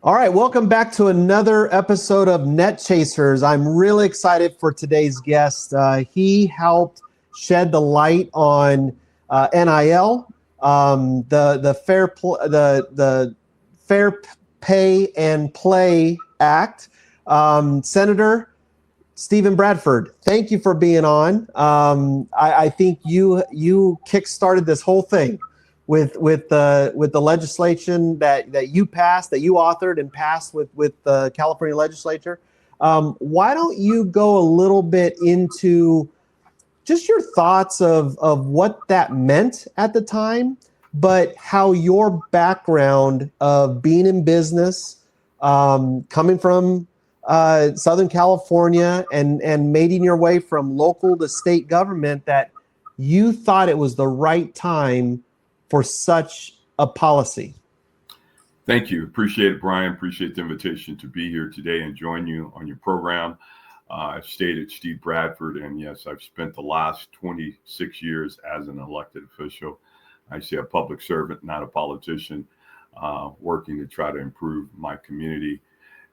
All right, welcome back to another episode of Net Chasers. I'm really excited for today's guest. He helped shed the light on NIL, the Fair Pay and Play Act. Senator Stephen Bradford, thank you for being on. I think you kickstarted this whole thing with the legislation that you passed, that you authored and passed with the California legislature. Why don't you go a little bit into just your thoughts of what that meant at the time, but how your background of being in business, coming from Southern California and making your way from local to state government, that you thought it was the right time for such a policy. Thank you. Appreciate it, Brian. Appreciate the invitation to be here today and join you on your program. I've stated Steve Bradford, and yes, I've spent the last 26 years as an elected official. I say a public servant, not a politician, working to try to improve my community.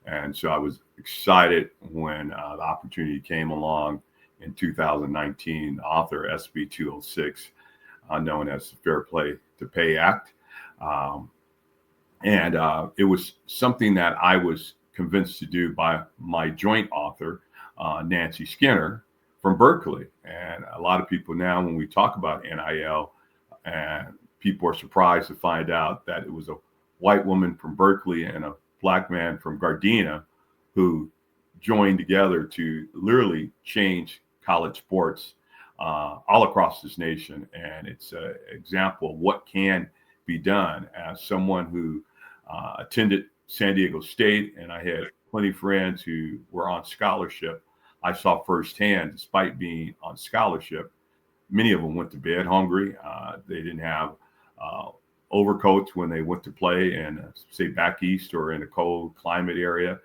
And so I was excited when the opportunity came along in 2019 to author SB 206, known as the Fair Play to Pay Act. And it was something that I was convinced to do by my joint author, Nancy Skinner from Berkeley. And a lot of people now, when we talk about NIL, and people are surprised to find out that it was a white woman from Berkeley and a black man from Gardena who joined together to literally change college sports all across this nation. And it's an example of what can be done. As someone who attended San Diego State, and I had plenty of friends who were on scholarship, I saw firsthand, despite being on scholarship, many of them went to bed hungry. They didn't have overcoats when they went to play in, say, back east or in a cold climate area.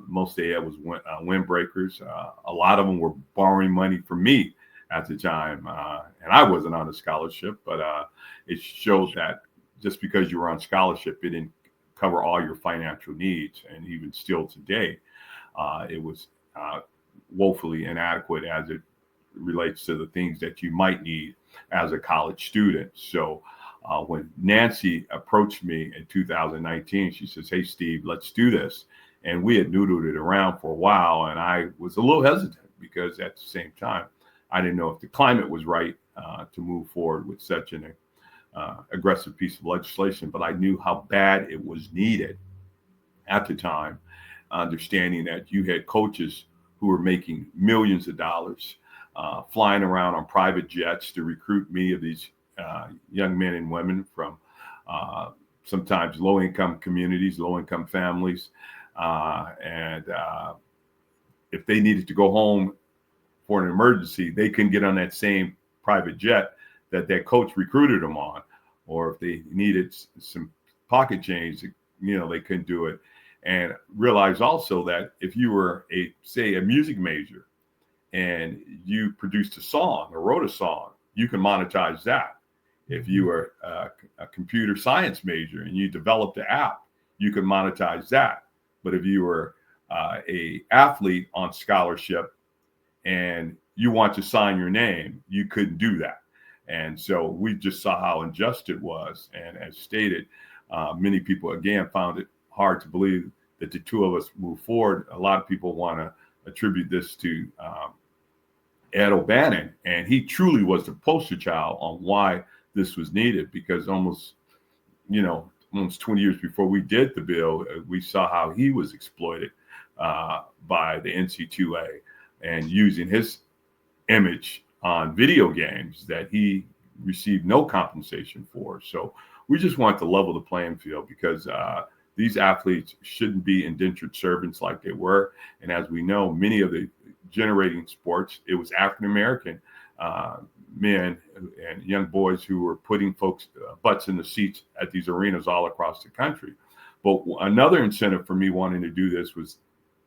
Most they had was windbreakers. A lot of them were borrowing money from me at the time, and I wasn't on a scholarship, but it shows that just because you were on scholarship, it didn't cover all your financial needs. And even still today, it was woefully inadequate as it relates to the things that you might need as a college student. So when Nancy approached me in 2019, she says, "Hey, Steve, let's do this." And we had noodled it around for a while, and I was a little hesitant because at the same time, I didn't know if the climate was right to move forward with such an aggressive piece of legislation, but I knew how bad it was needed at the time, understanding that you had coaches who were making millions of dollars, flying around on private jets to recruit many of these young men and women from sometimes low-income communities, low-income families. And if they needed to go home for an emergency, they couldn't get on that same private jet that coach recruited them on. Or if they needed some pocket change, they couldn't do it. And realize also that if you were a music major and you produced a song or wrote a song, you can monetize that. If you were a computer science major and you developed an app, you can monetize that. But if you were a athlete on scholarship and you want to sign your name, you couldn't do that. And so we just saw how unjust it was. And as stated, many people, again, found it hard to believe that the two of us moved forward. A lot of people want to attribute this to Ed O'Bannon, and he truly was the poster child on why this was needed, because almost 20 years before we did the bill, we saw how he was exploited by the NCAA and using his image on video games that he received no compensation for. So we just want to level the playing field, because these athletes shouldn't be indentured servants like they were. And as we know, many of the generating sports, it was African-American men and young boys who were putting folks' butts in the seats at these arenas all across the country. But another incentive for me wanting to do this was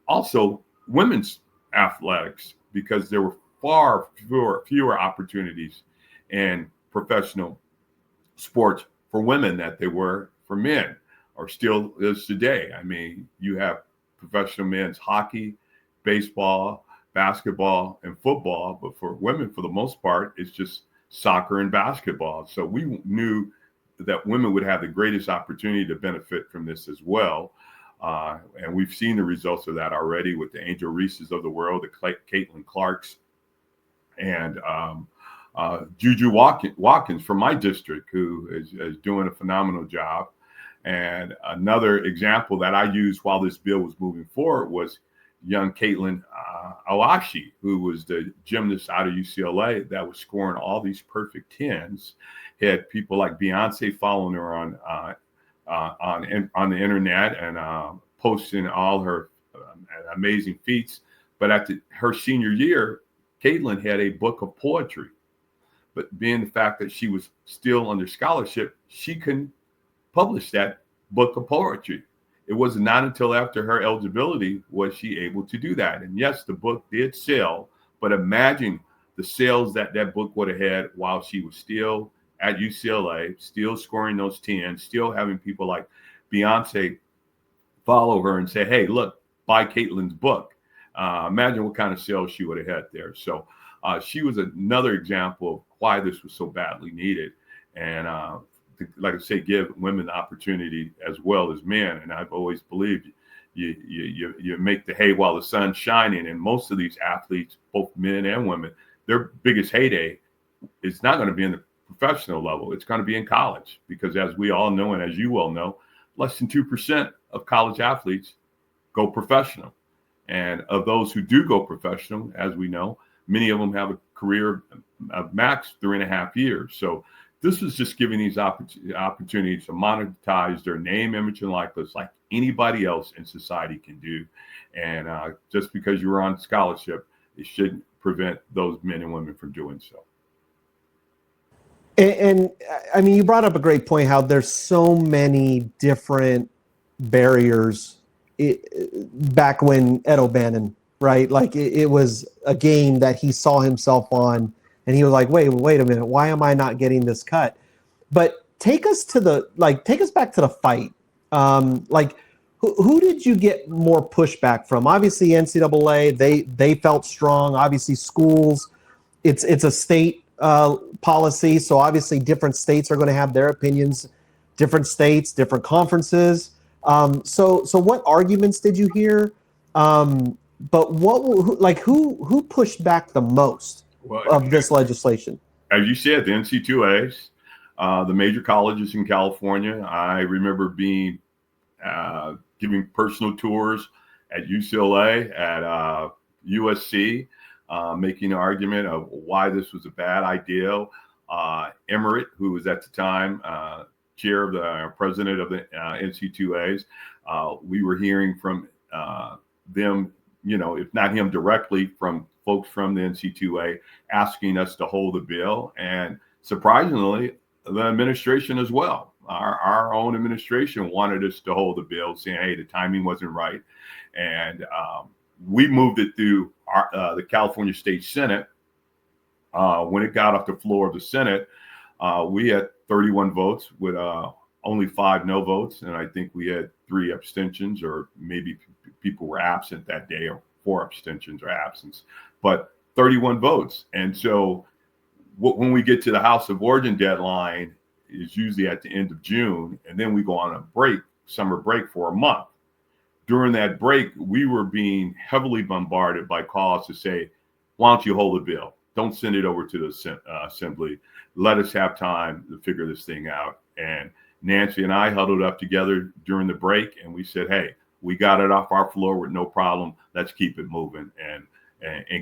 also women's athletics, because there were far fewer opportunities in professional sports for women that they were for men. or still is today. I mean, you have professional men's hockey, baseball, basketball, and football, but for women, for the most part, it's just soccer and basketball. So we knew that women would have the greatest opportunity to benefit from this as well. And we've seen the results of that already with the Angel Reeses of the world, the Caitlin Clarks, and Juju Watkins from my district, who is doing a phenomenal job. And another example that I used while this bill was moving forward was young Caitlin Awashi, who was the gymnast out of UCLA that was scoring all these perfect tens. Had people like Beyonce following her on the internet and posting all her amazing feats. But at her senior year, Caitlin had a book of poetry. But being the fact that she was still under scholarship, she couldn't publish that book of poetry. It was not until after her eligibility was she able to do that. And yes, the book did sell, but imagine the sales that book would have had while she was still at UCLA, still scoring those 10s, still having people like Beyonce follow her and say, hey, look, buy Caitlin's book. Imagine what kind of sales she would have had there. So she was another example of why this was so badly needed. And like I say, give women the opportunity as well as men. And I've always believed you make the hay while the sun's shining. And most of these athletes, both men and women, their biggest heyday is not going to be in the professional level. It's going to be in college, because as we all know, and as you well know, less than 2% of college athletes go professional. And of those who do go professional, as we know, many of them have a career of max 3.5 years. So this is just giving these opportunities to monetize their name, image, and likeness like anybody else in society can do. And just because you're on scholarship, it shouldn't prevent those men and women from doing so. And I mean, you brought up a great point, how there's so many different barriers back when Ed O'Bannon, right? Like it was a game that he saw himself on, and he was like, wait a minute, why am I not getting this cut? But take us back to the fight. Like who did you get more pushback from? Obviously NCAA, they felt strong. Obviously schools, it's a state policy, so obviously different states are going to have their opinions, different states, different conferences. So what arguments did you hear? But who pushed back the most of this legislation? As you said, the NCAAs, the major colleges in California. I remember being giving personal tours at UCLA, at USC, making an argument of why this was a bad idea. Emmert, who was at the time chair of the president of the NCAAs, we were hearing from them, if not him directly, from folks from the NCAA asking us to hold the bill. And surprisingly, the administration as well. Our own administration wanted us to hold the bill, saying, hey, the timing wasn't right. And we moved it through the California State Senate. When it got off the floor of the Senate, we had 31 votes with only 5 no votes. And I think we had 3 abstentions, or maybe people were absent that day, or 4 abstentions or absence, but 31 votes. And so when we get to the House of Origin deadline is usually at the end of June, and then we go on a summer break for a month. During that break, we were being heavily bombarded by calls to say, why don't you hold the bill? Don't send it over to the assembly. Let us have time to figure this thing out. And Nancy and I huddled up together during the break, and we said, hey, we got it off our floor with no problem. Let's keep it moving and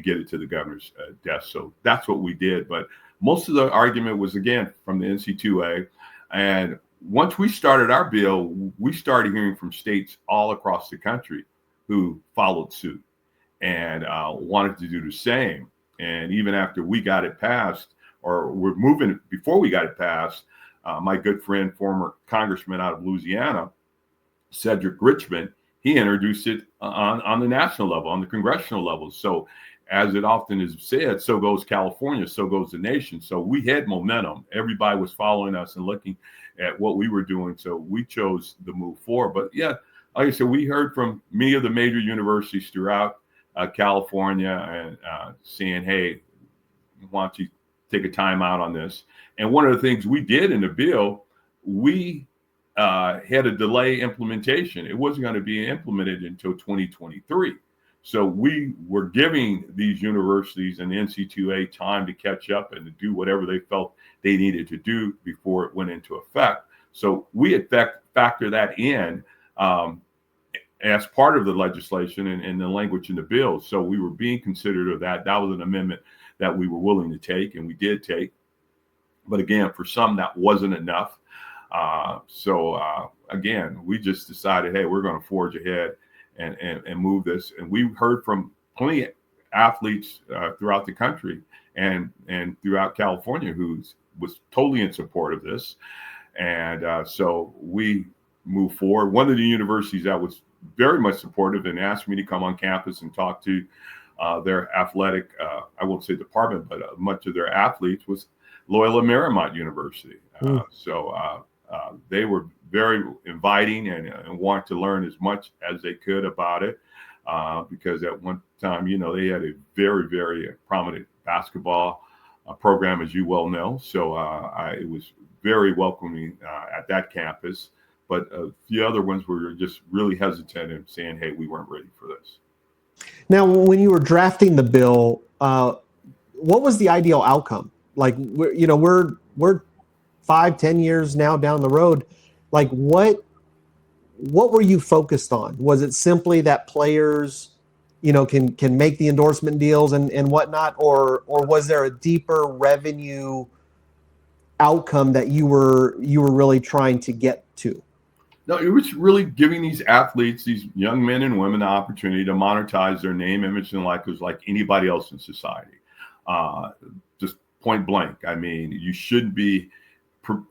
get it to the governor's desk. So that's what we did. But most of the argument was, again, from the NCAA. And once we started our bill, we started hearing from states all across the country who followed suit and wanted to do the same. And even after we got it passed, or we're moving before we got it passed, my good friend, former congressman out of Louisiana, Cedric Richmond, he introduced it on the national level, on the congressional level. So as it often is said, so goes California, so goes the nation. So we had momentum. Everybody was following us and looking at what we were doing. So we chose to move forward. But yeah, like I said, we heard from many of the major universities throughout California and saying, hey, why don't you take a time out on this? And one of the things we did in the bill, we had a delay implementation. It wasn't going to be implemented until 2023. So we were giving these universities and the NCAA time to catch up and to do whatever they felt they needed to do before it went into effect. So we had factor that in as part of the legislation and the language in the bill. So we were being considerate of that. That was an amendment that we were willing to take, and we did take. But again, for some, that wasn't enough. Again, we just decided, hey, we're going to forge ahead and move this. And we heard from plenty of athletes throughout the country and throughout California who was totally in support of this. And so we moved forward. One of the universities that was very much supportive and asked me to come on campus and talk to their athletic, I won't say department, but much of their athletes was Loyola Marymount University. They were very inviting and wanted to learn as much as they could about it because at one time, they had a very, very prominent basketball program, as you well know. So it was very welcoming at that campus. But a few other ones were just really hesitant and saying, hey, we weren't ready for this. Now, when you were drafting the bill, what was the ideal outcome? Like, we're 5-10 years now down the road. Like, what were you focused on? Was it simply that players, can make the endorsement deals and whatnot, or was there a deeper revenue outcome that you were really trying to get to? No, it was really giving these athletes, these young men and women, the opportunity to monetize their name, image, and likeness like anybody else in society. Just point blank. I mean, you shouldn't be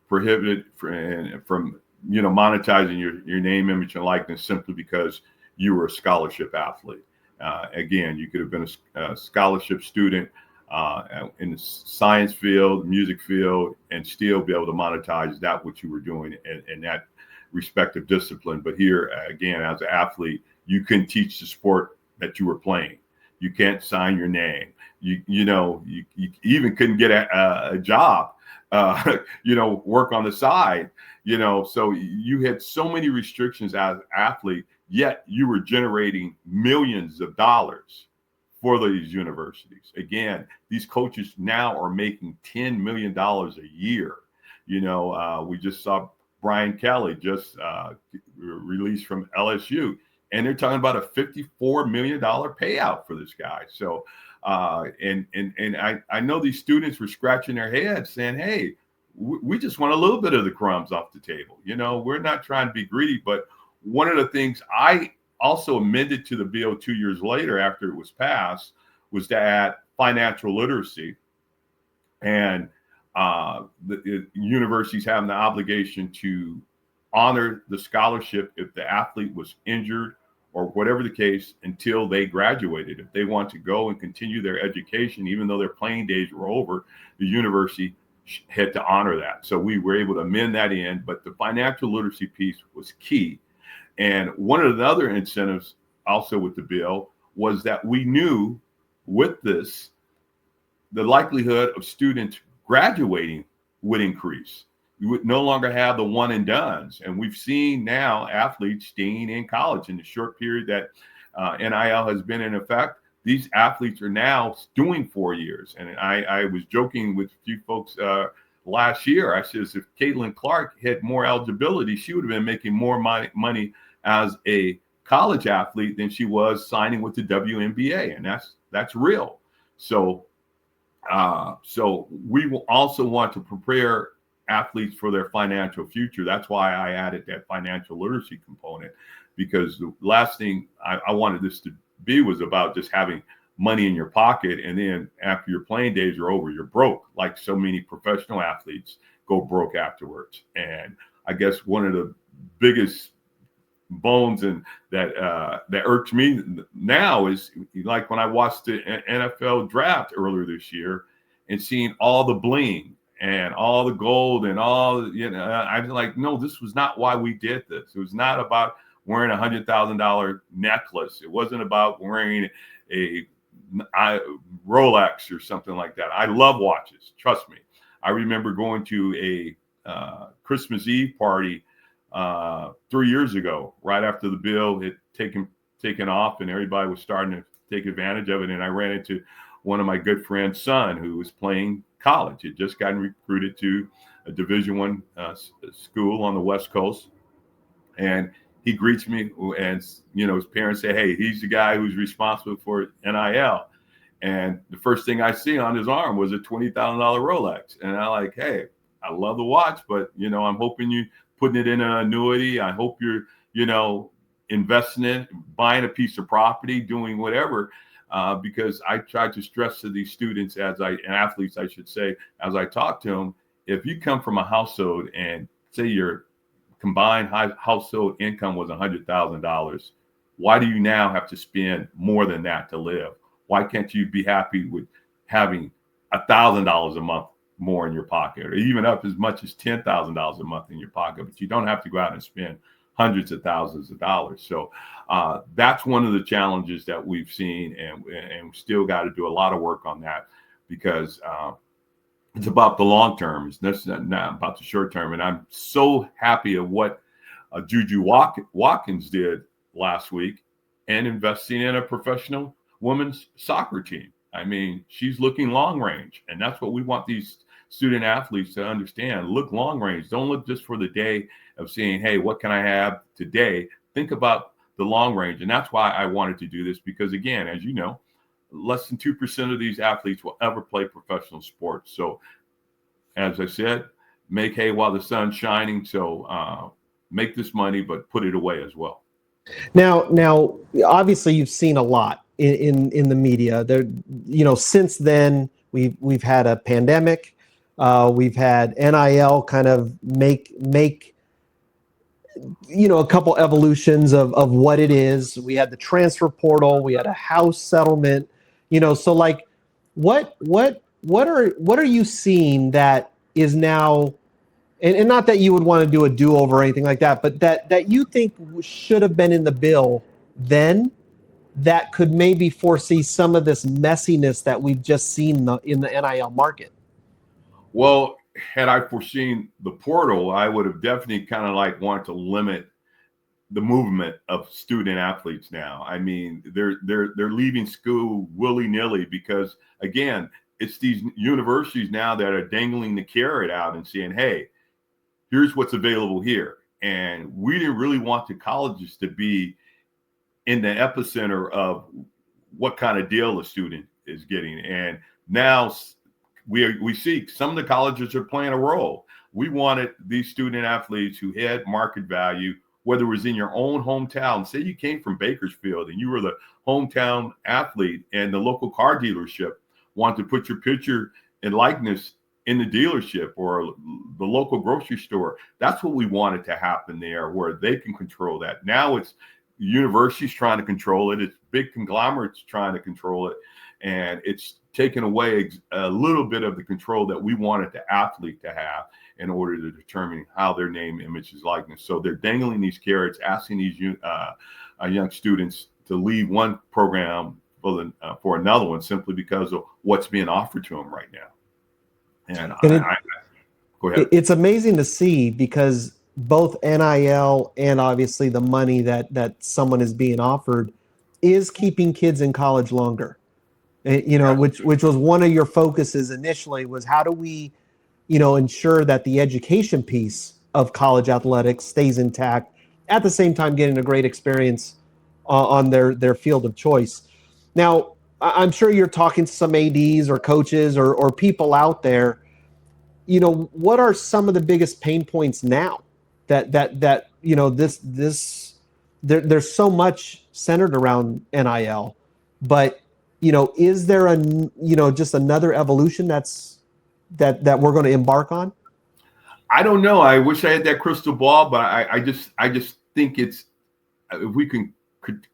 prohibited from monetizing your name, image, and likeness simply because you were a scholarship athlete. Again, you could have been a scholarship student in the science field, music field, and still be able to monetize that what you were doing in that respective discipline. But here, again, as an athlete, you couldn't teach the sport that you were playing. You can't sign your name. You even couldn't get a job, work on the side, so you had so many restrictions as an athlete, yet you were generating millions of dollars for these universities. Again, these coaches now are making $10 million a year. We just saw Brian Kelly just released from LSU, and they're talking about a $54 million payout for this guy. So, and I know these students were scratching their heads saying, hey, we just want a little bit of the crumbs off the table. We're not trying to be greedy. But one of the things I also amended to the bill 2 years later after it was passed was to add financial literacy. And the universities have the obligation to honor the scholarship if the athlete was injured or whatever the case until they graduated. If they want to go and continue their education, even though their playing days were over, the university had to honor that. So we were able to amend that in, but the financial literacy piece was key. And one of the other incentives also with the bill was that we knew with this, the likelihood of students graduating would increase. We would no longer have the one and dones. And we've seen now athletes staying in college in the short period that NIL has been in effect. These athletes are now doing 4 years. And I was joking with a few folks last year. I said, if Caitlin Clark had more eligibility, she would have been making more money as a college athlete than she was signing with the WNBA. And that's real. So we will also want to prepare athletes for their financial future. That's why I added that financial literacy component, because the last thing I wanted this to be was about just having money in your pocket. And then after your playing days are over, you're broke, like so many professional athletes go broke afterwards. And I guess one of the biggest bones and that irks me now is like when I watched the NFL draft earlier this year and seeing all the bling and all the gold and all, I'm like, no, this was not why we did this. It was not about wearing $100,000 necklace. It wasn't about wearing a Rolex or something like that. I love watches. Trust me. I remember going to a Christmas Eve party 3 years ago, right after the bill had taken off and everybody was starting to take advantage of it. And I ran into one of my good friend's son who was playing college. He had just gotten recruited to a Division I school on the West Coast. And he greets me and, his parents say, hey, he's the guy who's responsible for NIL. And the first thing I see on his arm was a $20,000 Rolex. And I'm like, hey, I love the watch, but, I'm hoping you putting it in an annuity. I hope you're, investing in, buying a piece of property, doing whatever, because I try to stress to these students athletes, I should say, as I talk to them, if you come from a household and say your combined household income was $100,000, why do you now have to spend more than that to live? Why can't you be happy with having $1,000 a month more in your pocket, or even up as much as $10,000 a month in your pocket? But you don't have to go out and spend hundreds of thousands of dollars. So that's one of the challenges that we've seen, and we still got to do a lot of work on that, because it's about the long term. It's not about the short term. And I'm so happy of what Juju Watkins did last week and investing in a professional women's soccer team. I mean, she's looking long range, and that's what we want these student athletes to understand. Look long range. Don't look just for the day of saying, hey, what can I have today? Think about the long range. And that's why I wanted to do this, because, again, as you know, less than 2% of these athletes will ever play professional sports. So, as I said, make hay while the sun's shining. So make this money, but put it away as well. Now, obviously, you've seen a lot in the media. There, since then, we've had a pandemic. We've had NIL kind of make a couple evolutions of what it is. We had the transfer portal. We had a house settlement. So like, what are you seeing that is now, and not that you would want to do a do-over or anything like that, but that you think should have been in the bill then, that could maybe foresee some of this messiness that we've just seen in the NIL market? Well, had I foreseen the portal, I would have definitely kind of like wanted to limit the movement of student athletes now. I mean, they're leaving school willy-nilly because, again, it's these universities now that are dangling the carrot out and saying, hey, here's what's available here. And we didn't really want the colleges to be in the epicenter of what kind of deal a student is getting. And now we see some of the colleges are playing a role. We wanted these student athletes who had market value, whether it was in your own hometown. Say you came from Bakersfield and you were the hometown athlete, and the local car dealership wanted to put your picture and likeness in the dealership, or the local grocery store. That's what we wanted to happen there, where they can control that. Now it's universities trying to control it. It's big conglomerates trying to control it. And it's taken away a little bit of the control that we wanted the athlete to have in order to determine how their name, image, is likeness. So they're dangling these carrots, asking these young students to leave one program for another one, simply because of what's being offered to them right now. And go ahead. It's amazing to see, because both NIL and obviously the money that someone is being offered is keeping kids in college longer. Which was one of your focuses initially, was how do we, ensure that the education piece of college athletics stays intact, at the same time getting a great experience on their field of choice. Now, I'm sure you're talking to some ADs or coaches or people out there. What are some of the biggest pain points now that there's so much centered around NIL, but is there just another evolution that we're going to embark on? I don't know. I wish I had that crystal ball, but I just think it's if we can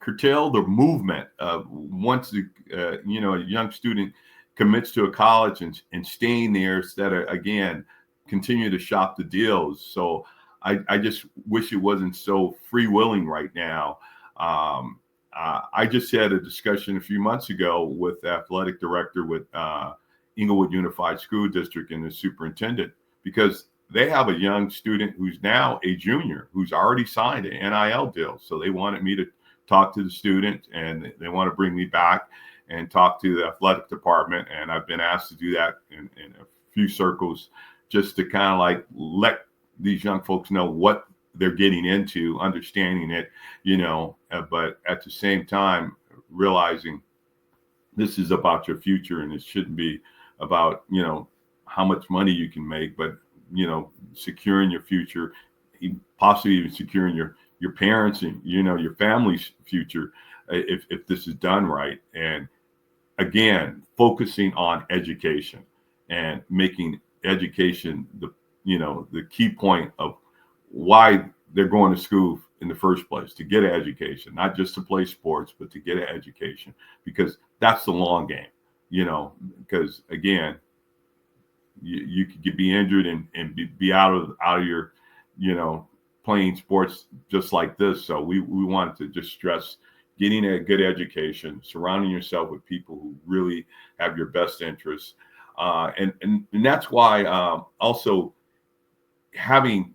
curtail the movement of once a young student commits to a college and staying there instead of, again, continue to shop the deals. So I just wish it wasn't so freewheeling right now. I just had a discussion a few months ago with the athletic director with Inglewood Unified School District and the superintendent, because they have a young student who's now a junior who's already signed an NIL deal. So they wanted me to talk to the student, and they want to bring me back and talk to the athletic department. And I've been asked to do that in a few circles, just to kind of like let these young folks know what they're getting into, understanding it, but at the same time, realizing this is about your future, and it shouldn't be about, how much money you can make, but, securing your future, possibly even securing your parents and, your family's future, if this is done right. And again, focusing on education and making education the key point of why they're going to school in the first place, to get an education, not just to play sports, but to get an education, because that's the long game, because again, you could be injured and be out of your, playing sports just like this. So we wanted to just stress getting a good education, surrounding yourself with people who really have your best interests. And that's why also having,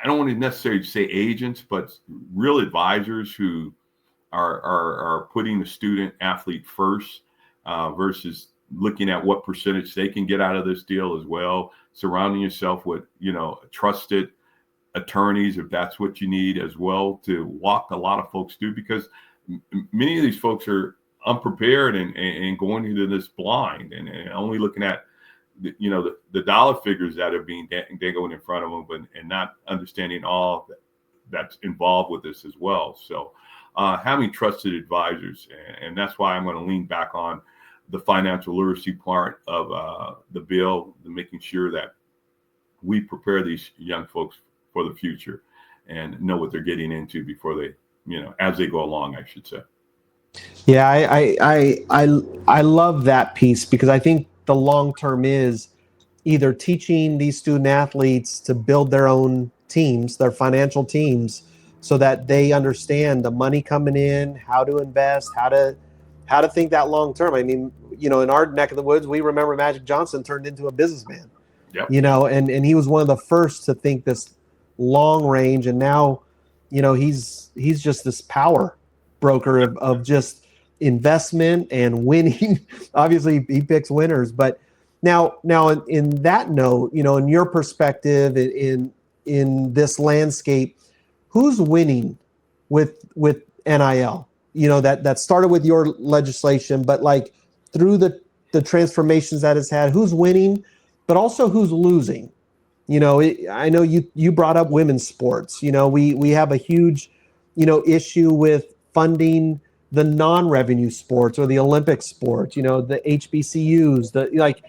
I don't want to necessarily say agents, but real advisors who are putting the student athlete first, versus looking at what percentage they can get out of this deal as well. Surrounding yourself with, trusted attorneys, if that's what you need as well, to walk a lot of folks through, because many of these folks are unprepared and going into this blind and only looking at the dollar figures that are being dangled in front of them, and not understanding all that's involved with this as well. So having trusted advisors, and that's why I'm going to lean back on the financial literacy part of the bill, making sure that we prepare these young folks for the future and know what they're getting into before they, as they go along, I should say. Yeah, I love that piece, because I think the long term is either teaching these student athletes to build their own teams, their financial teams, so that they understand the money coming in, how to invest, how to think that long term. I mean, in our neck of the woods, we remember Magic Johnson turned into a businessman. Yep. And he was one of the first to think this long range, and now, he's just this power broker of just investment and winning. Obviously, he picks winners, but now in that note, in your perspective, in this landscape, who's winning with NIL? That started with your legislation, but like through the transformations that it's had, who's winning, but also who's losing? I know you brought up women's sports. We have a huge, issue with funding the non-revenue sports or the Olympic sports, the HBCUs,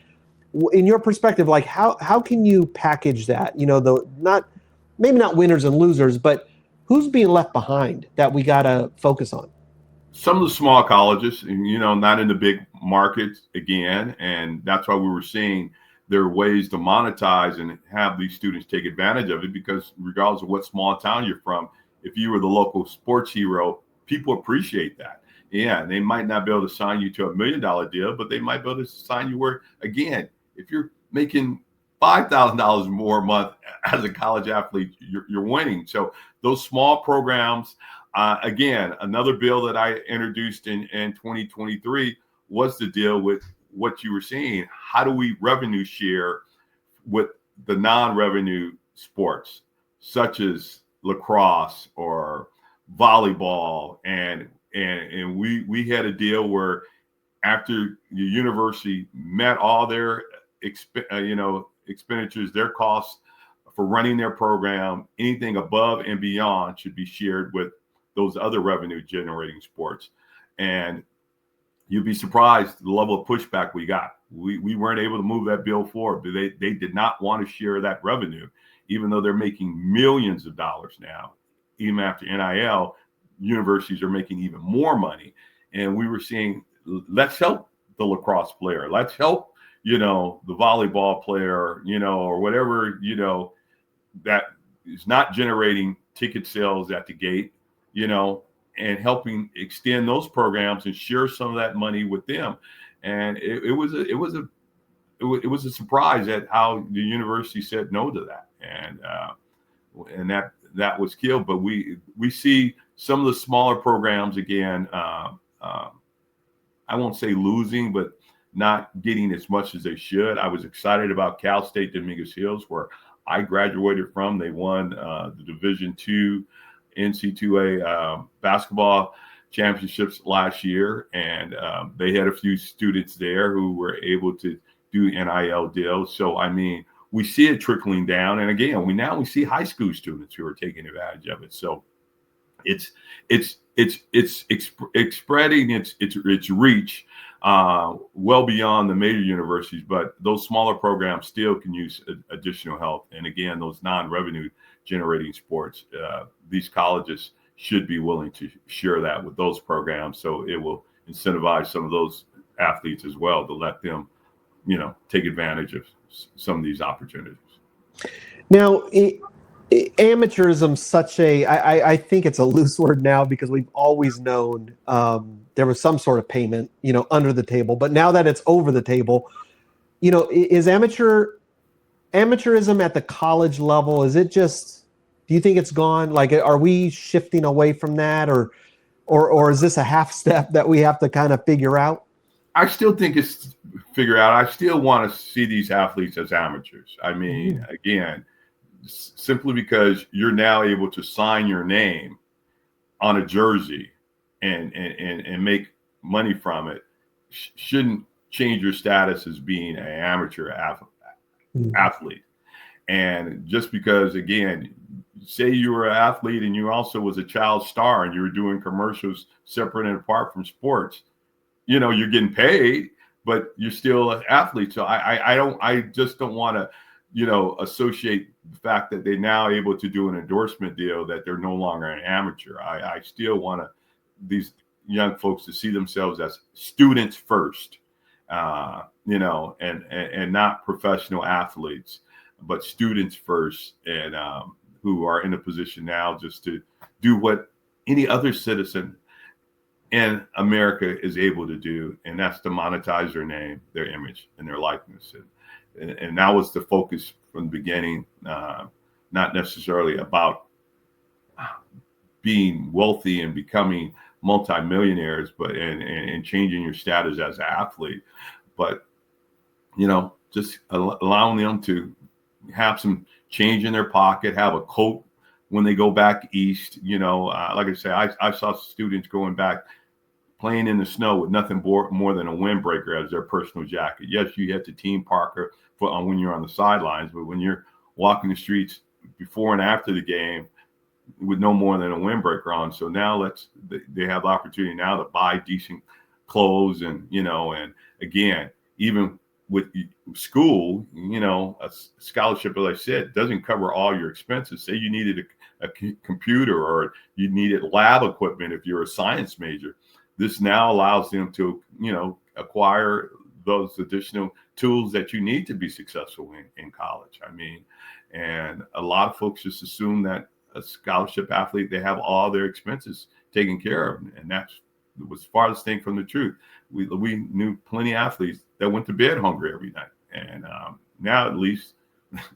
in your perspective, like how can you package that? Maybe not winners and losers, but who's being left behind that we got to focus on? Some of the small colleges, not in the big markets again. And that's why we were seeing there are ways to monetize and have these students take advantage of it, because regardless of what small town you're from, if you were the local sports hero, people appreciate that. Yeah, they might not be able to sign you to $1 million deal, but they might be able to sign you where, again, if you're making $5,000 more a month as a college athlete, you're winning. So those small programs, again, another bill that I introduced in 2023 was to deal with what you were seeing. How do we revenue share with the non-revenue sports, such as lacrosse or volleyball? And we had a deal where after the university met all their expenditures, their costs for running their program, anything above and beyond should be shared with those other revenue generating sports. And you'd be surprised the level of pushback we got. We weren't able to move that bill forward, but they did not want to share that revenue, even though they're making millions of dollars now even after NIL, universities are making even more money. And we were seeing, let's help the lacrosse player. Let's help, the volleyball player, or whatever, that is not generating ticket sales at the gate, and helping extend those programs and share some of that money with them. And it was a surprise at how the university said no to that. And that was killed. But we see some of the smaller programs again, I won't say losing, but not getting as much as they should. I was excited about Cal State Dominguez Hills, where I graduated from. They won the Division II NCAA basketball championships last year, and they had a few students there who were able to do NIL deals. So I mean, we see it trickling down, and again, we see high school students who are taking advantage of it. So it's spreading its reach well beyond the major universities, but those smaller programs still can use additional help. And again, those non-revenue generating sports, these colleges should be willing to share that with those programs, so it will incentivize some of those athletes as well to let them, take advantage of some of these opportunities. Now, amateurism, I think it's a loose word now, because we've always known there was some sort of payment, under the table. But now that it's over the table, is amateurism at the college level? Is it just? Do you think it's gone? Like, are we shifting away from that, or is this a half step that we have to kind of figure out? I still think it's figure out. I still want to see these athletes as amateurs. I mean, again, simply because you're now able to sign your name on a jersey and make money from it shouldn't change your status as being an amateur athlete. And just because, again, say you were an athlete and you also was a child star and you were doing commercials separate and apart from sports, you're getting paid, but you're still an athlete. So I just don't want to, associate the fact that they're now able to do an endorsement deal that they're no longer an amateur. I still want these young folks to see themselves as students first, and not professional athletes, but students first, and who are in a position now just to do what any other citizen in America is able to do, and that's to monetize their name, their image, and their likeness. And that was the focus from the beginning, not necessarily about being wealthy and becoming multimillionaires, but and changing your status as an athlete, but just allowing them to have some change in their pocket, have a coat when they go back east. Like I say, I saw students going back playing in the snow with nothing more than a windbreaker as their personal jacket. Yes, you have the team parker when you're on the sidelines, but when you're walking the streets before and after the game with no more than a windbreaker on. So now they have the opportunity now to buy decent clothes, and and again, even with school, a scholarship, as I said, doesn't cover all your expenses. Say you needed a computer, or you needed lab equipment if you're a science major. This now allows them to, acquire those additional tools that you need to be successful in college. I mean, and a lot of folks just assume that a scholarship athlete, they have all their expenses taken care of. And that was farthest thing from the truth. We knew plenty of athletes that went to bed hungry every night. And now at least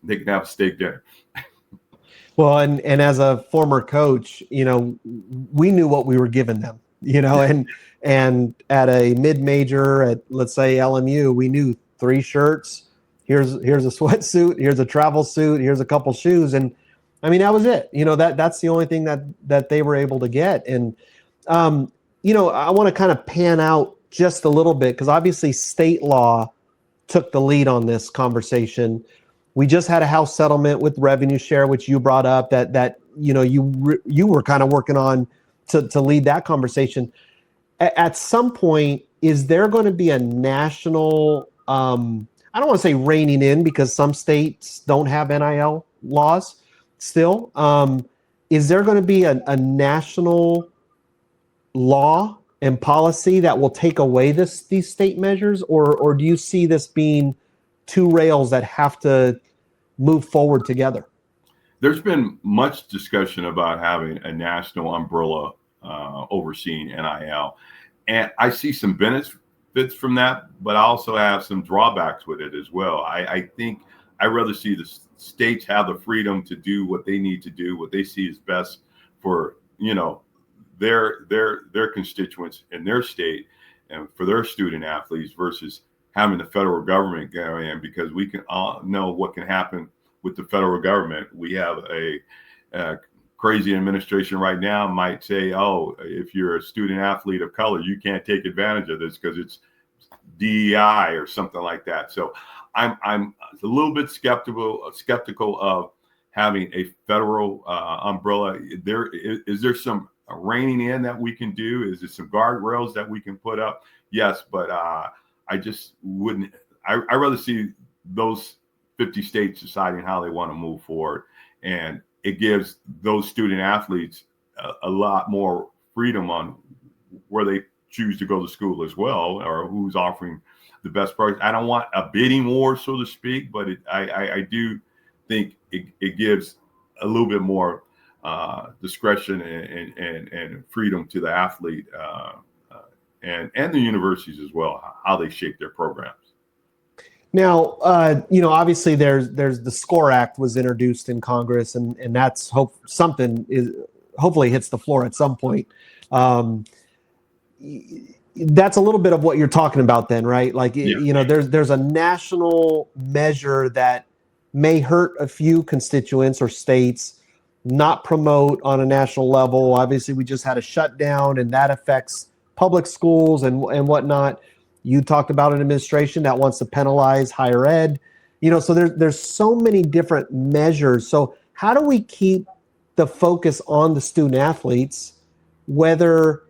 they can have a steak dinner. Well, and as a former coach, we knew what we were giving them, and at a mid-major at, let's say, LMU, we knew 3 shirts. Here's a sweatsuit. Here's a travel suit. Here's a couple shoes. And I mean, that was it. That's the only thing that they were able to get. And, I want to kind of pan out just a little bit, because obviously state law took the lead on this conversation. We just had a House settlement with revenue share, which you brought up, that you were kind of working on to lead that conversation. At some point, is there going to be a national, I don't want to say reining in, because some states don't have NIL laws still, is there going to be a national law and policy that will take away these state measures, or do you see this being two rails that have to move forward together? There's been much discussion about having a national umbrella overseeing NIL, and I see some benefits from that, but I also have some drawbacks with it as well. I think I'd rather see the states have the freedom to do what they need to do, what they see is best for, their constituents in their state and for their student athletes, versus having the federal government go in, because we can all know what can happen with the federal government. We have a crazy administration right now might say, oh, if you're a student athlete of color, you can't take advantage of this because it's DEI or something like that. So I'm a little bit skeptical of having a federal umbrella. Is there some reining in that we can do? Is there some guardrails that we can put up? Yes, but I just wouldn't. I'd rather see those 50 states deciding how they want to move forward, and it gives those student athletes a lot more freedom on where they choose to go to school as well, or who's offering the best price. I don't want a bidding war, so to speak, but I do think it gives a little bit more discretion and freedom to the athlete and the universities as well, how they shape their programs. Now, obviously there's the SCORE Act was introduced in Congress, and that's hopefully hits the floor at some point. That's a little bit of what you're talking about then, right? Like, yeah. There's a national measure that may hurt a few constituents or states, not promote on a national level. Obviously, we just had a shutdown, and that affects public schools and whatnot. You talked about an administration that wants to penalize higher ed. So there's so many different measures. So how do we keep the focus on the student athletes, whether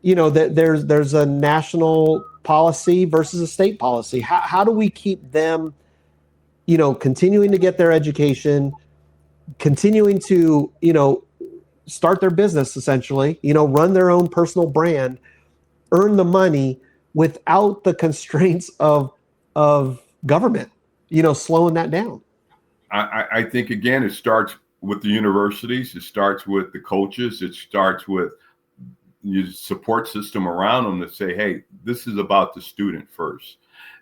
there's a national policy versus a state policy? How do we keep them, continuing to get their education, continuing to, start their business, essentially, run their own personal brand, earn the money without the constraints of government, slowing that down? I think, again, it starts with the universities. It starts with the coaches. It starts with your support system around them to say, hey, this is about the student first,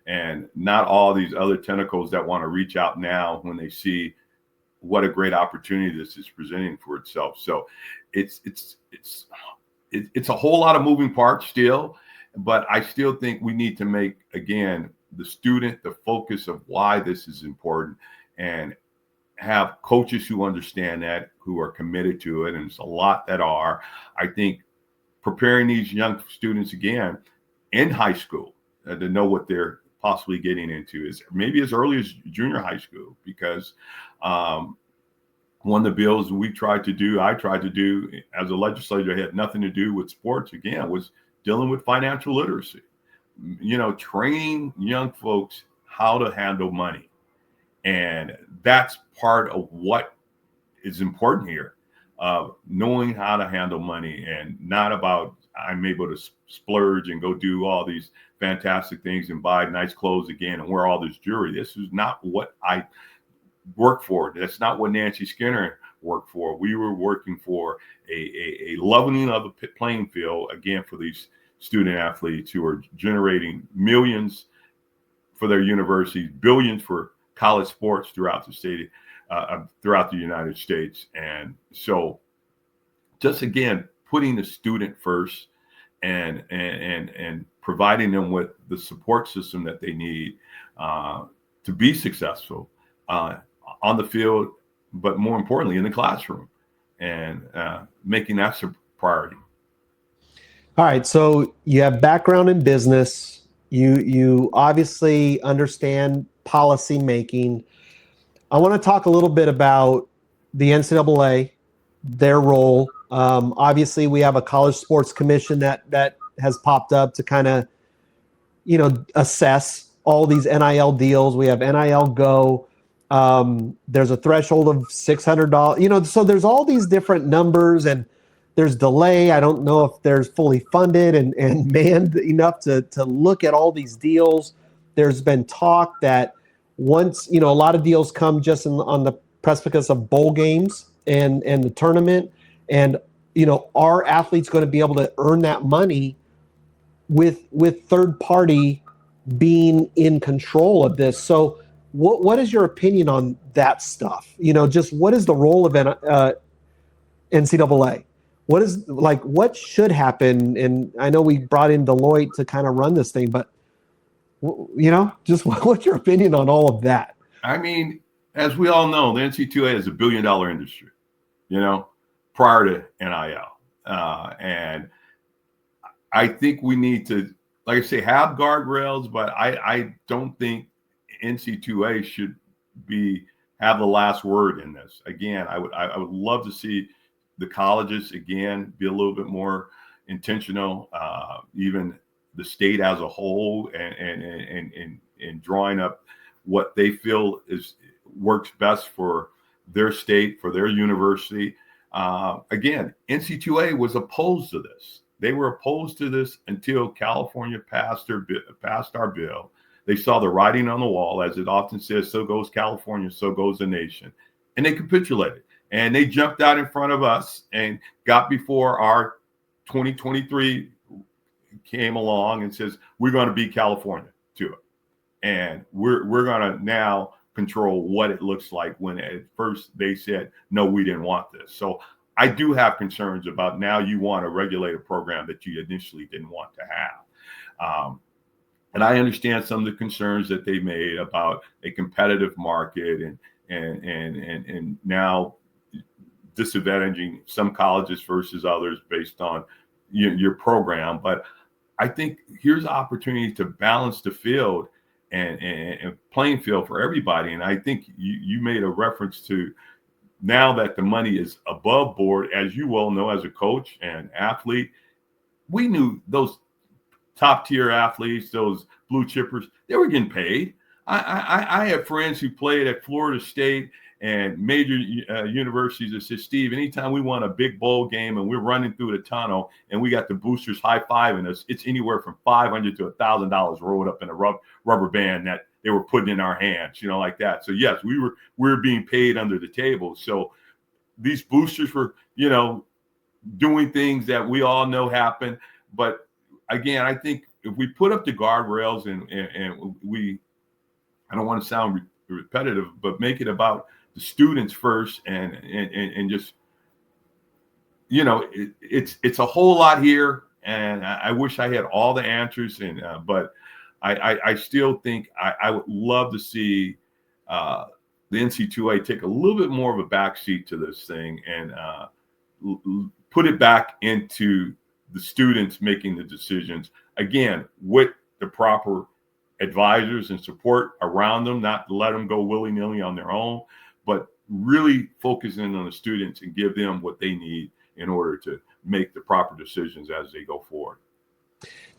and not all these other tentacles that want to reach out now when they see what a great opportunity this is presenting for itself. So it's a whole lot of moving parts still, but I still think we need to make, again, the student the focus of why this is important, and have coaches who understand that, who are committed to it. And it's a lot that are. I think preparing these young students, again, in high school, to know what they're possibly getting into is maybe as early as junior high school, because one of the bills I tried to do as a legislator had nothing to do with sports, again, was dealing with financial literacy, training young folks how to handle money. And that's part of what is important here, knowing how to handle money, and not about I'm able to splurge and go do all these fantastic things and buy nice clothes again and wear all this jewelry. This is not what I work for. That's not what Nancy Skinner worked for. We were working for a leveling of the playing field, again, for these student athletes who are generating millions for their universities, billions for college sports throughout the state, throughout the United States. And so just, again, putting the student first and providing them with the support system that they need to be successful on the field, but more importantly in the classroom, and making that a priority. All right. So you have background in business. You obviously understand policy making. I want to talk a little bit about the NCAA, their role. Obviously, we have a college sports commission that has popped up to kind of, assess all these NIL deals. We have NIL Go. There's a threshold of $600. So there's all these different numbers, and there's delay. I don't know if there's fully funded and manned enough to look at all these deals. There's been talk that once, a lot of deals come just on the precipice of bowl games and the tournament. And, are athletes going to be able to earn that money with third party being in control of this? So what is your opinion on that stuff? Just what is the role of NCAA? What should happen? And I know we brought in Deloitte to kind of run this thing, but just what's your opinion on all of that? I mean, as we all know, the NCAA is $1 billion industry, prior to NIL. And I think we need to, like I say, have guardrails, but I don't think NCAA should have the last word in this. Again, I would love to see the colleges again be a little bit more intentional, even the state as a whole, and drawing up what they feel works best for their state, for their university. Again, NCAA was opposed to this. They were opposed to this until California passed our bill. They saw the writing on the wall, as it often says, so goes California, so goes the nation. And they capitulated. And they jumped out in front of us and got before our 2023 came along and says, we're going to beat California to it. And we're going to now control what it looks like, when at first they said, no, we didn't want this. So I do have concerns about now you want to regulate a program that you initially didn't want to have. And I understand some of the concerns that they made about a competitive market and now disadvantaging some colleges versus others based on your program. But I think here's an opportunity to balance the field and playing field for everybody. And I think you made a reference to, now that the money is above board, as you well know as a coach and athlete, we knew those top tier athletes, those blue chippers, they were getting paid. I have friends who played at Florida State and major universities that said, Steve, anytime we won a big bowl game and we're running through the tunnel and we got the boosters high-fiving us, it's anywhere from $500 to $1,000 rolled up in a rubber band that they were putting in our hands, like that. So yes, we were being paid under the table. So these boosters were, doing things that we all know happen. But again, I think if we put up the guardrails and we, I don't want to sound repetitive, but make it about the students first and just, it's a whole lot here. And I wish I had all the answers, but I still think I would love to see the NCAA take a little bit more of a backseat to this thing and put it back into the students making the decisions, again, with the proper advisors and support around them, not let them go willy-nilly on their own, but really focusing on the students and give them what they need in order to make the proper decisions as they go forward.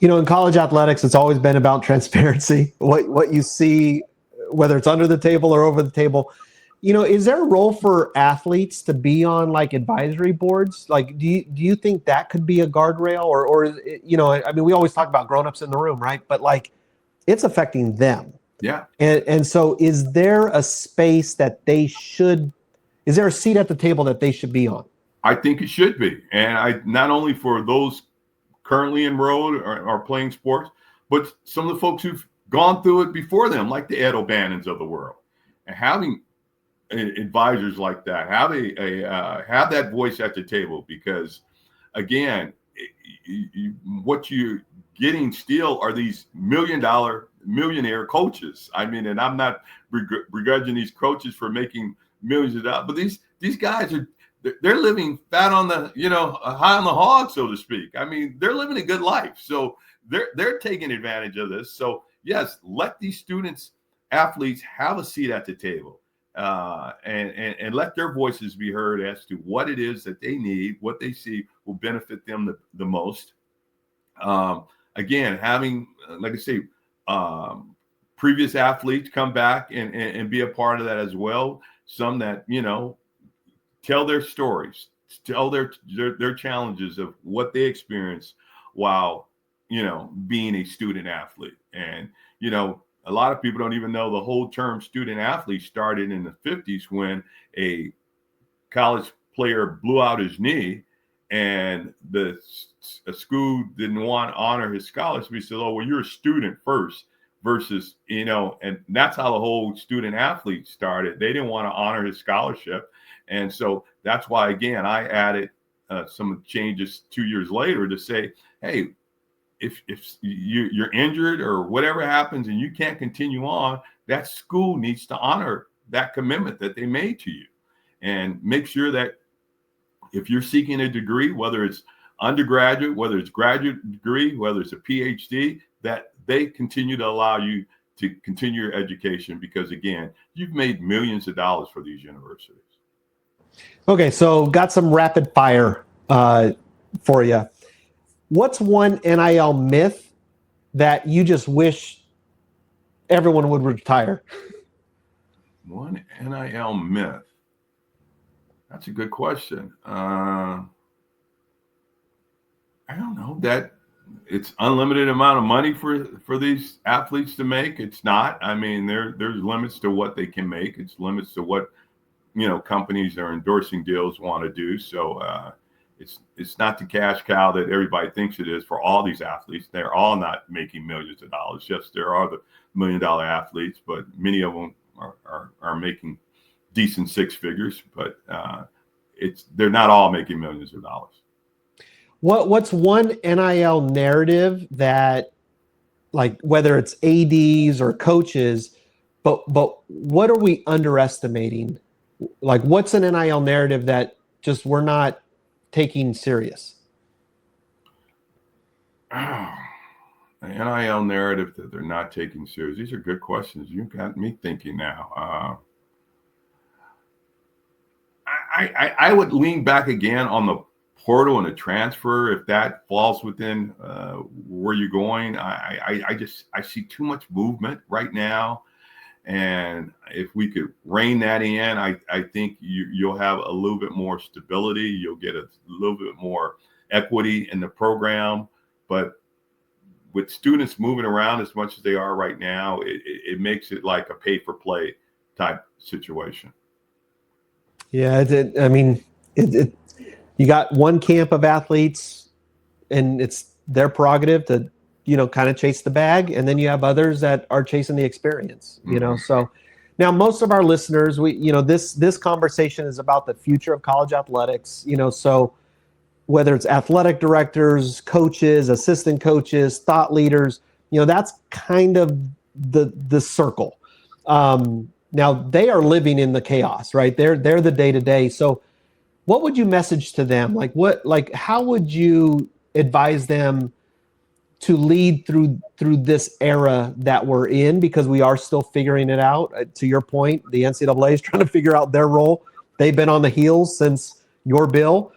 In college athletics, it's always been about transparency. What you see, whether it's under the table or over the table, is there a role for athletes to be on like advisory boards? Like, do you think that could be a guardrail, or I mean, we always talk about grown-ups in the room, right? But like, it's affecting them. Yeah. And so is there a space that is there a seat at the table that they should be on? I think it should be. And not only for those currently enrolled or playing sports, but some of the folks who've gone through it before them, like the Ed O'Bannons of the world. And having advisors like that, have that voice at the table, because again, what you're getting still are these millionaire coaches. I mean, and I'm not begrudging these coaches for making millions of dollars, but these guys they're living fat on the, high on the hog, so to speak. I mean, they're living a good life. So they're taking advantage of this. So yes, let these athletes have a seat at the table, and let their voices be heard as to what it is that they need, what they see will benefit them the most. Again, having, like I say, previous athletes come back and be a part of that as well. Some that, tell their stories, tell their challenges of what they experienced while, being a student athlete. And, a lot of people don't even know the whole term student athlete started in the 50s when a college player blew out his knee and a school didn't want to honor his scholarship. He said, oh, well, you're a student first versus, and that's how the whole student athlete started. They didn't want to honor his scholarship. And so that's why, again, I added some changes 2 years later to say, hey, if you're injured or whatever happens and you can't continue on, that school needs to honor that commitment that they made to you, and make sure that if you're seeking a degree, whether it's undergraduate, whether it's graduate degree, whether it's a PhD, that they continue to allow you to continue your education, because again, you've made millions of dollars for these universities. Okay, so got some rapid fire for you. What's one NIL myth that you just wish everyone would retire? One NIL myth. That's a good question. I don't know that it's unlimited amount of money for these athletes to make. It's not. I mean, there's limits to what they can make. It's limits to what, companies that are endorsing deals want to do. So it's not the cash cow that everybody thinks it is for all these athletes. They're all not making millions of dollars. Yes, there are the $1 million athletes, but many of them are making decent six figures, but they're not all making millions of dollars. What's one NIL narrative that, like, whether it's ADs or coaches, but what are we underestimating? Like, what's an NIL narrative that just we're not taking serious? An NIL narrative that they're not taking serious. These are good questions. You got me thinking now. I would lean back again on the portal and the transfer, if that falls within where you're going. I see too much movement right now, and if we could rein that in, I think you'll have a little bit more stability. You'll get a little bit more equity in the program. But with students moving around as much as they are right now, it makes it like a pay for play type situation. Yeah, you got one camp of athletes, and it's their prerogative to, kind of chase the bag, and then you have others that are chasing the experience. So now most of our listeners, this conversation is about the future of college athletics. So whether it's athletic directors, coaches, assistant coaches, thought leaders, that's kind of the circle. Now they are living in the chaos, right? They're the day-to-day. So what would you message to them? How would you advise them to lead through this era that we're in? Because we are still figuring it out. To your point, the NCAA is trying to figure out their role. They've been on the heels since your bill.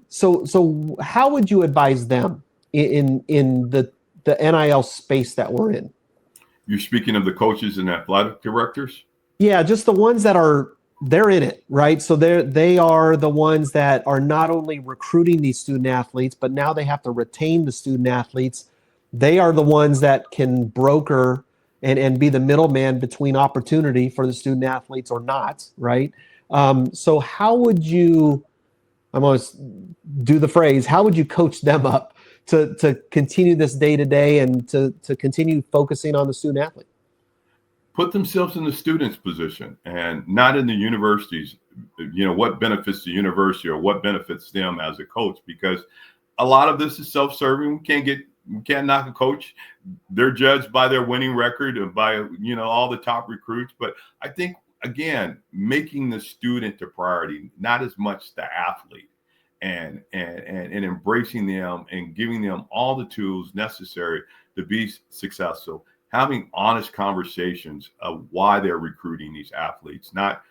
So how would you advise them in the NIL space that we're in? You're speaking of the coaches and athletic directors? Yeah, just the ones that they're in it, right? So they are the ones that are not only recruiting these student athletes, but now they have to retain the student athletes. They are the ones that can broker and be the middleman between opportunity for the student athletes or not, right? So how would you, I'm always do the phrase, how would you coach them up to continue this day-to-day and to continue focusing on the student athlete? Put themselves in the student's position and not in the university's, what benefits the university or what benefits them as a coach, because a lot of this is self-serving. We can't knock a coach. They're judged by their winning record and by, all the top recruits. But I think, again, making the student a priority, not as much the athlete, and embracing them and giving them all the tools necessary to be successful. Having honest conversations of why they're recruiting these athletes, not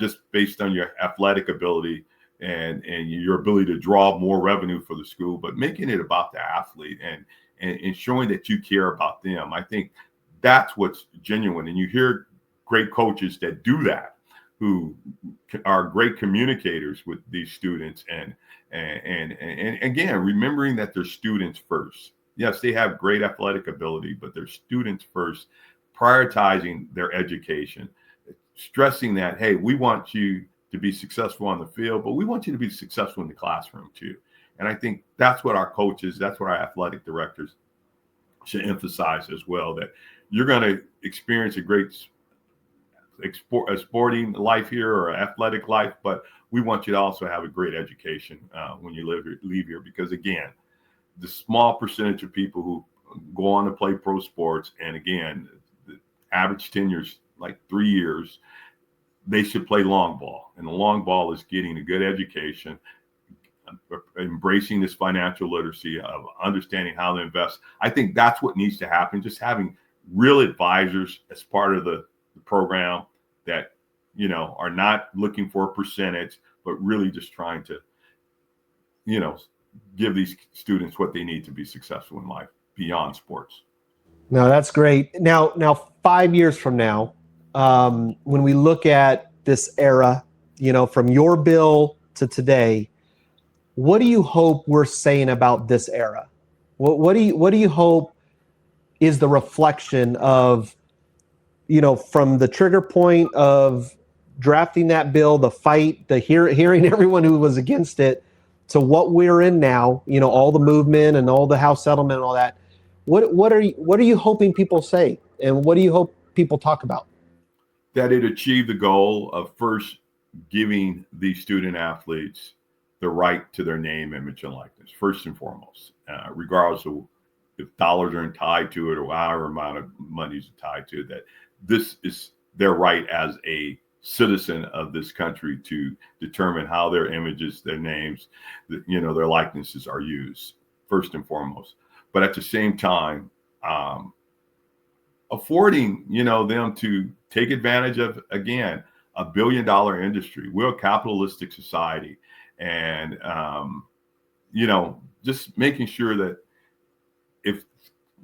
just based on your athletic ability and your ability to draw more revenue for the school, but making it about the athlete and ensuring that you care about them. I think that's what's genuine. And you hear great coaches that do that, who are great communicators with these students, and again, remembering that they're students first. Yes, they have great athletic ability, but they're students first, prioritizing their education, stressing that, hey, we want you to be successful on the field, but we want you to be successful in the classroom too. And I think that's what our coaches, that's what our athletic directors should emphasize as well, that you're going to experience a great a sporting life here or athletic life, but we want you to also have a great education when you leave here, because again, the small percentage of people who go on to play pro sports, and again, the average tenure is like 3 years, they should play long ball. And the long ball is getting a good education, embracing this financial literacy of understanding how to invest. I think that's what needs to happen. Just having real advisors as part of the program that, are not looking for a percentage, but really just trying to, give these students what they need to be successful in life beyond sports. No, that's great. Now, 5 years from now, when we look at this era, from your bill to today, what do you hope we're saying about this era? What do you hope is the reflection of, from the trigger point of drafting that bill, the fight, the hearing everyone who was against it, to what we're in now, all the movement and all the House settlement and all that. What are you hoping people say, and what do you hope people talk about? That it achieved the goal of first giving these student athletes the right to their name, image, and likeness, first and foremost, regardless of if dollars are tied to it or however amount of money is tied to it, that this is their right as a citizen of this country to determine how their images, their names, their likenesses are used, first and foremost. But at the same time, affording, them to take advantage of, again, $1 billion industry. We're a capitalistic society. And, just making sure that if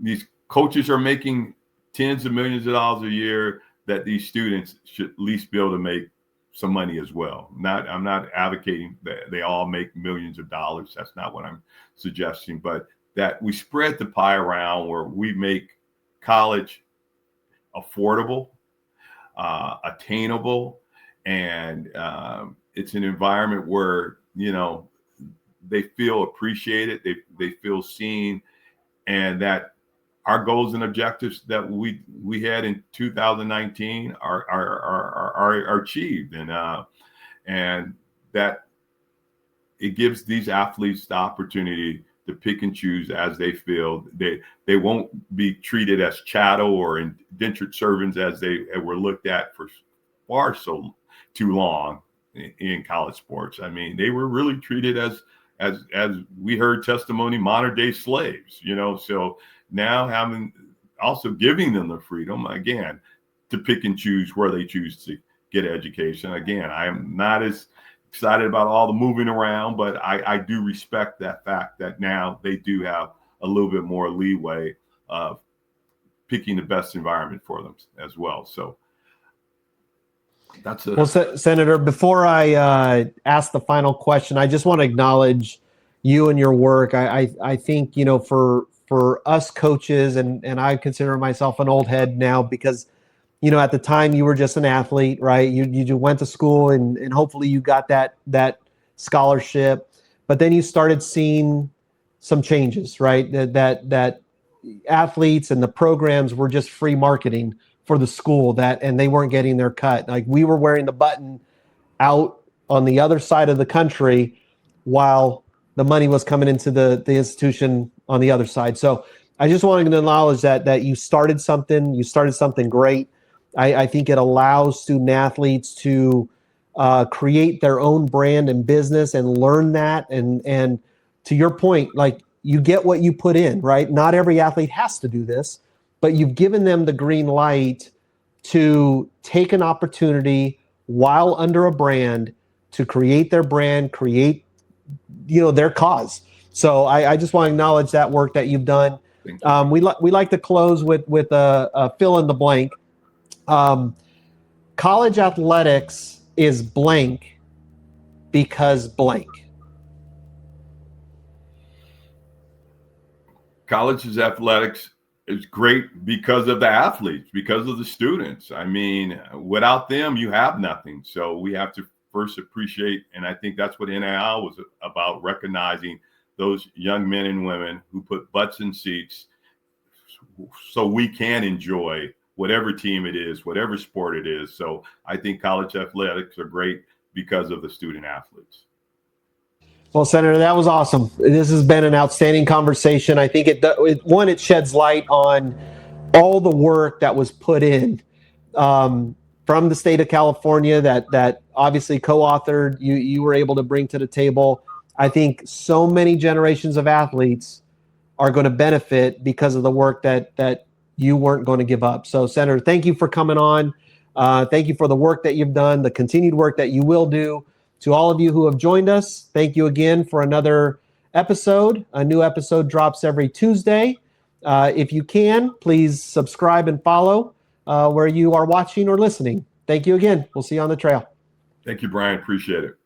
these coaches are making tens of millions of dollars a year, that these students should at least be able to make some money as well. I'm not advocating that they all make millions of dollars. That's not what I'm suggesting, but that we spread the pie around where we make college affordable, attainable, and it's an environment where, they feel appreciated, they feel seen, and that our goals and objectives that we had in 2019 are achieved, and that it gives these athletes the opportunity to pick and choose as they feel. They won't be treated as chattel or indentured servants as they were looked at for far so too long in college sports. I mean, they were really treated as we heard testimony, modern day slaves, so now also giving them the freedom, again, to pick and choose where they choose to get education. Again, I am not as excited about all the moving around, but I do respect that fact that now they do have a little bit more leeway of picking the best environment for them as well. So that's it. Well, Senator, before I ask the final question, I just want to acknowledge you and your work. I think, for us coaches, and I consider myself an old head now because, at the time you were just an athlete, right? You went to school and hopefully you got that scholarship, but then you started seeing some changes, right? That athletes and the programs were just free marketing for the school, and they weren't getting their cut. Like, we were wearing the button out on the other side of the country while the money was coming into the institution on the other side. So I just wanted to acknowledge that you started something great. I think it allows student athletes to create their own brand and business and learn that. And to your point, like, you get what you put in, right? Not every athlete has to do this, but you've given them the green light to take an opportunity while under a brand to create their brand, create, their cause. So I just want to acknowledge that work that you've done. Thank you. We like to close with a fill in the blank. College athletics is blank because blank. College's athletics is great because of the athletes, because of the students. I mean, without them, you have nothing. So we have to first appreciate, and I think that's what NIL was about, recognizing those young men and women who put butts in seats so we can enjoy whatever team it is, whatever sport it is. So I think college athletics are great because of the student athletes. Well, Senator, that was awesome. This has been an outstanding conversation. I think it sheds light on all the work that was put in from the state of California that obviously co-authored, you were able to bring to the table. I think so many generations of athletes are going to benefit because of the work that you weren't going to give up. So, Senator, thank you for coming on. Thank you for the work that you've done, the continued work that you will do. To all of you who have joined us, thank you again for another episode. A new episode drops every Tuesday. If you can, please subscribe and follow where you are watching or listening. Thank you again. We'll see you on the trail. Thank you, Brian. Appreciate it.